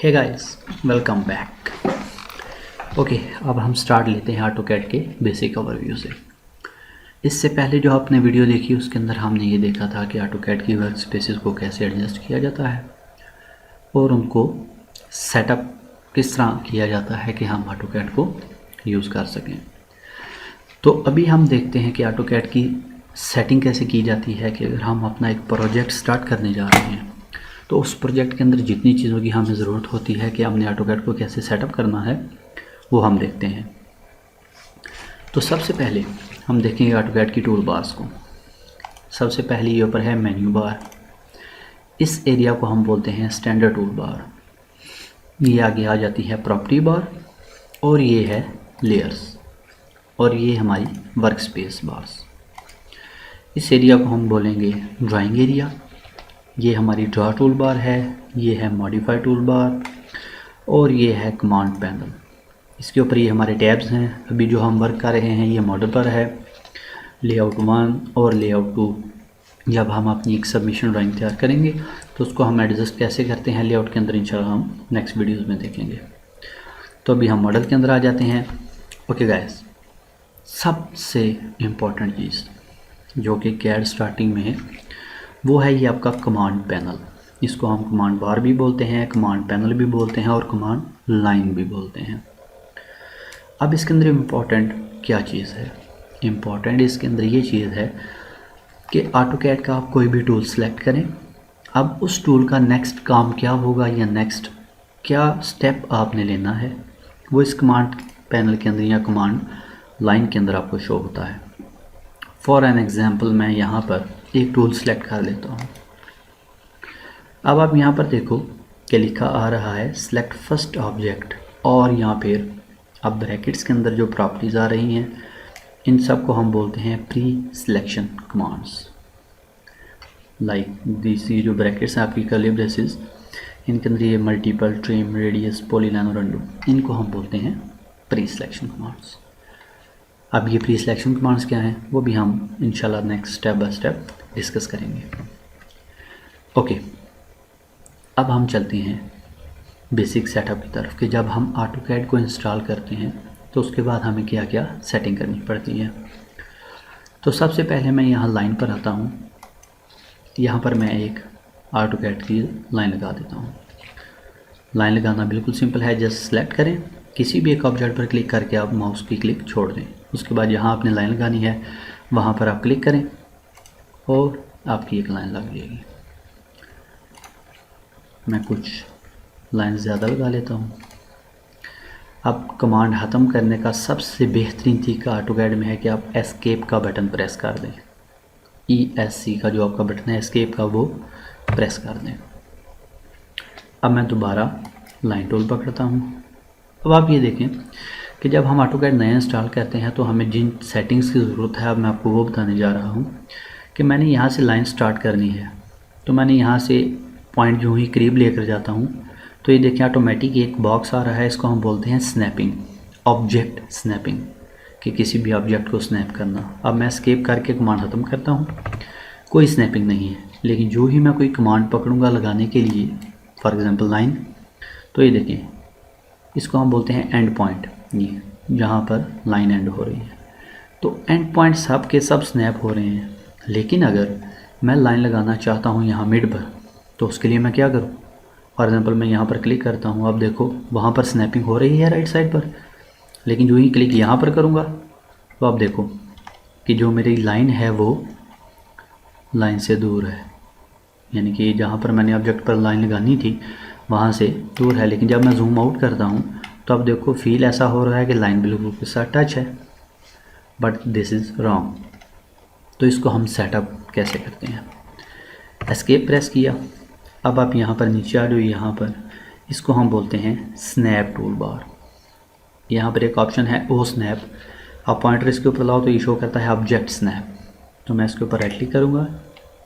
हे guys, welcome back. Okay, अब हम start लेते हैं ऑटोकैड के बेसिक ओवरव्यू से। इससे पहले जो आपने वीडियो देखी उसके अंदर हमने ये देखा था कि ऑटोकैड की वर्क स्पेसेस को कैसे एडजस्ट किया जाता है और उनको सेटअप किस तरह किया जाता है कि हम ऑटोकैड को यूज़ कर सकें। तो अभी हम देखते हैं कि ऑटोकैड की सेटिंग कैसे की जाती है कि अगर हम अपना एक प्रोजेक्ट स्टार्ट करने जा रहे हैं तो उस प्रोजेक्ट के अंदर जितनी चीज़ों की हमें ज़रूरत होती है कि हमने ऑटोकैड को कैसे सेटअप करना है वो हम देखते हैं। तो सबसे पहले हम देखेंगे ऑटोकैड की टूल बार्स को। सबसे पहले ये ऊपर है मेन्यू बार। इस एरिया को हम बोलते हैं स्टैंडर्ड टूल बार। ये आगे आ जाती है प्रॉपर्टी बार और ये है लेयर्स और ये हमारी वर्क स्पेस बार्स। इस एरिया को हम बोलेंगे ड्राइंग एरिया। ये हमारी ड्रा टूल बार है, ये है मॉडिफाई टूल बार और ये है कमांड पैनल। इसके ऊपर ये हमारे टैब्स हैं। अभी जो हम वर्क कर रहे हैं ये मॉडल पर है, लेआउट 1 और लेआउट 2। जब हम अपनी एक सबमिशन ड्राइंग तैयार करेंगे तो उसको हम एडजस्ट कैसे करते हैं लेआउट के अंदर इंशाल्लाह हम नेक्स्ट वीडियोज़ में देखेंगे। तो अभी हम मॉडल के अंदर आ जाते हैं। ओके गाइस, सबसे इम्पोर्टेंट चीज़ जो कि कैड स्टार्टिंग में है वो है ये आपका कमांड पैनल। इसको हम कमांड बार भी बोलते हैं, कमांड पैनल भी बोलते हैं और कमांड लाइन भी बोलते हैं। अब इसके अंदर इम्पॉर्टेंट क्या चीज़ है? इम्पॉर्टेंट इसके अंदर ये चीज़ है कि ऑटोकैड का आप कोई भी टूल सेलेक्ट करें, अब उस टूल का नेक्स्ट काम क्या होगा या नेक्स्ट क्या स्टेप आपने लेना है वो इस कमांड पैनल के अंदर या कमांड लाइन के अंदर आपको शो होता है। फॉर एन एग्जाम्पल मैं यहाँ पर एक टूल सेलेक्ट कर लेता हूँ। अब आप यहाँ पर देखो कि लिखा आ रहा है सेलेक्ट फर्स्ट ऑब्जेक्ट और यहाँ पर अब ब्रैकेट्स के अंदर जो प्रॉपर्टीज़ आ रही हैं इन सब को हम बोलते हैं pre selection commands. Like this, ये जो ब्रैकेट्स हैं आपकी कर्ली ब्रेसेस, इनके अंदर ये मल्टीपल, ट्रिम, रेडियस, पॉलीलाइन और अंडू, इनको हम बोलते हैं प्री सिलेक्शन कमांड्स। अब ये प्री सिलेक्शन कमांड्स क्या हैं वो भी हम इंशाल्लाह next step by step discuss करेंगे। ओके, अब हम चलते हैं बेसिक सेटअप की तरफ कि जब हम ऑटोकैड को इंस्टॉल करते हैं तो उसके बाद हमें क्या क्या सेटिंग करनी पड़ती है। तो सबसे पहले मैं यहाँ लाइन पर आता हूँ। यहाँ पर मैं एक ऑटोकैड की लाइन लगा देता हूँ। लाइन लगाना बिल्कुल सिंपल है, जस्ट सेलेक्ट करें, किसी भी एक ऑब्जेक्ट पर क्लिक करके आप माउस की क्लिक छोड़ दें। उसके बाद जहाँ आपने लाइन लगानी है वहाँ पर आप क्लिक करें और आपकी एक लाइन लग जाएगी। मैं कुछ लाइन ज़्यादा लगा लेता हूँ। अब कमांड ख़त्म करने का सबसे बेहतरीन तरीका ऑटोकैड में है कि आप एस्केप का बटन प्रेस कर दें। ESC का जो आपका बटन है एस्केप का, वो प्रेस कर दें। अब मैं दोबारा लाइन टूल पकड़ता हूँ। अब आप ये देखें कि जब हम ऑटोकैड नया इंस्टॉल करते हैं तो हमें जिन सेटिंग्स की ज़रूरत है अब मैं आपको वो बताने जा रहा हूँ कि मैंने यहाँ से लाइन स्टार्ट करनी है तो मैंने यहाँ से पॉइंट जो ही करीब लेकर जाता हूँ तो ये देखिए ऑटोमेटिक एक बॉक्स आ रहा है, इसको हम बोलते हैं स्नैपिंग, ऑब्जेक्ट स्नैपिंग, कि किसी भी ऑब्जेक्ट को स्नैप करना। अब मैं एस्केप करके कमांड ख़त्म करता हूँ, कोई स्नैपिंग नहीं है। लेकिन जो ही मैं कोई कमांड पकड़ूंगा लगाने के लिए, फॉर एग्जांपल लाइन, तो ये देखें इसको हम बोलते हैं एंड पॉइंट, ये जहाँ पर लाइन एंड हो रही है। तो एंड पॉइंट सब के सब स्नैप हो रहे हैं। लेकिन अगर मैं लाइन लगाना चाहता हूँ यहाँ मिड पर तो उसके लिए मैं क्या करूँ? फॉर एग्जांपल मैं यहाँ पर क्लिक करता हूँ, अब देखो वहाँ पर स्नैपिंग हो रही है राइट साइड पर, लेकिन जो ही क्लिक यहाँ पर करूँगा तो अब देखो कि जो मेरी लाइन है वो लाइन से दूर है, यानी कि जहाँ पर मैंने ऑब्जेक्ट पर लाइन लगानी थी वहाँ से दूर है। लेकिन जब मैं जूम आउट करता हूँ तो अब देखो फील ऐसा हो रहा है कि लाइन बिल्कुल के साथ टच है, बट दिस इज़ रॉन्ग। तो इसको हम सेटअप कैसे करते हैं? एस्केप प्रेस किया, अब आप यहाँ पर नीचे आ जाओ, यहाँ पर इसको हम बोलते हैं स्नैप टूल बार। यहाँ पर एक ऑप्शन है ओ स्नैप, आप पॉइंटर इसके ऊपर लाओ तो ये शो करता है ऑब्जेक्ट स्नैप। तो मैं इसके ऊपर राइट क्लिक करूँगा,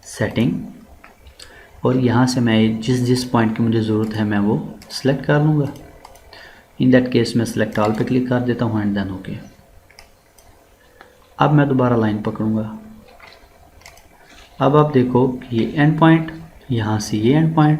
सेटिंग, और यहाँ से मैं जिस पॉइंट की मुझे ज़रूरत है मैं वो सिलेक्ट कर लूँगा। इन दैट केस मैं सिलेक्ट ऑल पे क्लिक कर देता हूँ एंड देन ओके। अब मैं दोबारा लाइन पकड़ूँगा। अब आप देखो कि ये एंड पॉइंट, यहाँ से ये एंड पॉइंट